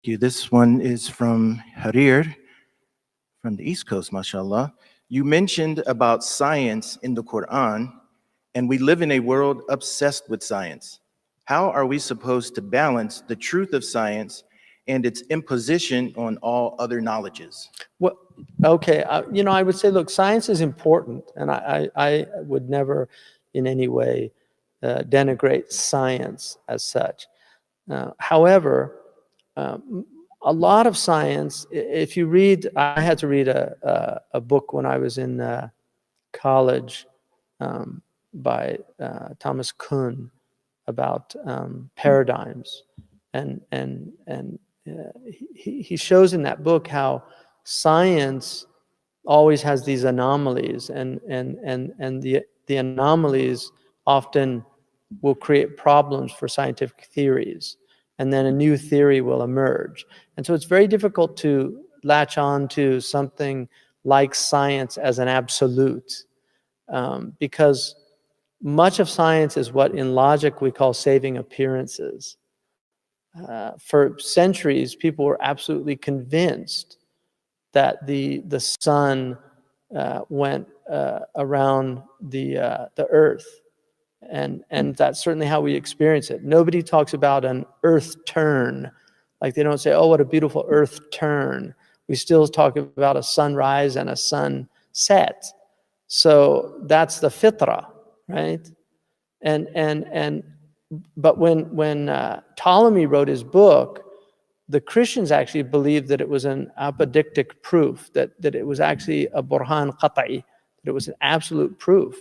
you. This one is from Harir, from the East Coast, mashallah. You mentioned about science in the Quran, and we live in a world obsessed with science. How are we supposed to balance the truth of science and its imposition on all other knowledges? Well, okay, I would say, look, science is important, and I would never in any way denigrate science as such. However, a lot of science, if you read, I had to read a book when I was in college by Thomas Kuhn about paradigms. And he shows in that book how science always has these anomalies, and the anomalies often will create problems for scientific theories, and then a new theory will emerge. And so it's very difficult to latch on to something like science as an absolute, because much of science is what in logic we call saving appearances. For centuries, people were absolutely convinced that the sun went around the earth, and that's certainly how we experience it. Nobody talks about an earth turn. Like, they don't say, oh, what a beautiful earth turn. We still talk about a sunrise and a sunset. So that's the fitrah, right? But when Ptolemy wrote his book, the Christians actually believed that it was an apodictic proof, that it was actually a burhan qat'i, that it was an absolute proof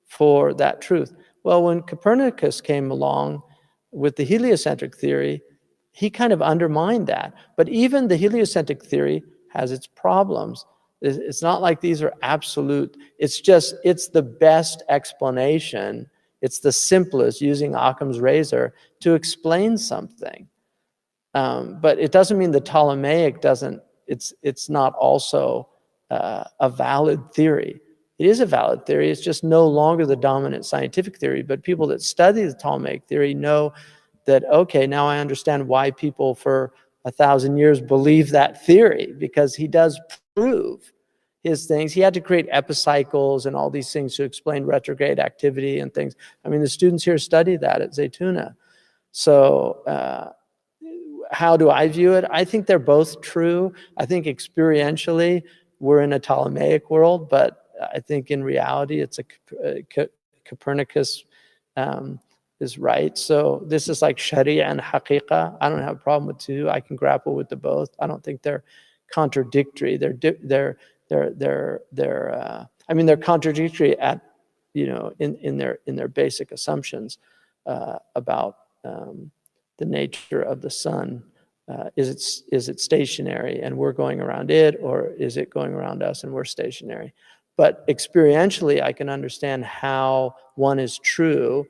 for that truth. Well, when Copernicus came along with the heliocentric theory, he kind of undermined that. But even the heliocentric theory has its problems. It's not like these are absolute. It's the best explanation. It's the simplest, using Occam's razor to explain something. But it doesn't mean the Ptolemaic it's not also a valid theory. It is a valid theory. It's just no longer the dominant scientific theory. But people that study the Ptolemaic theory know that, okay, now I understand why people for 1,000 years believe that theory, because he does prove his things. He had to create epicycles and all these things to explain retrograde activity and things. I mean, the students here study that at Zaytuna. So how do I view it? I think they're both true. I think experientially we're in a Ptolemaic world, but I think in reality it's Copernicus is right. So this is like Sharia and Haqiqa. I don't have a problem with two. I can grapple with the both. I don't think they're contradictory. They're contradictory at, in their basic assumptions about the nature of the sun. Is it stationary and we're going around it, or is it going around us and we're stationary? But experientially, I can understand how one is true,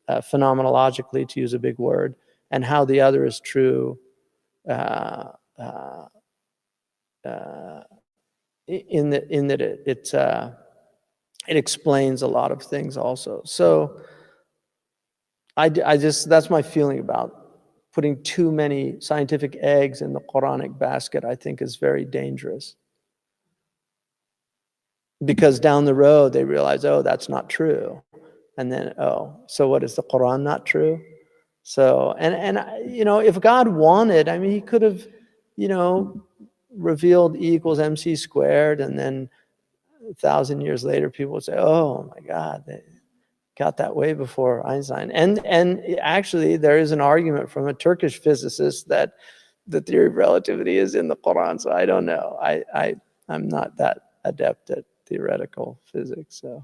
phenomenologically, to use a big word, and how the other is true in that it explains a lot of things also. So that's my feeling about putting too many scientific eggs in the Quranic basket. I think is very dangerous, because down the road they realize, oh, that's not true, and then, oh, so what, is the Quran not true? So and if God wanted, I mean, he could have revealed E equals mc squared, and then 1,000 years later people would say, oh my God, they got that way before Einstein. And actually there is an argument from a Turkish physicist that the theory of relativity is in the Quran. So I don't know. I'm not that adept at theoretical physics. So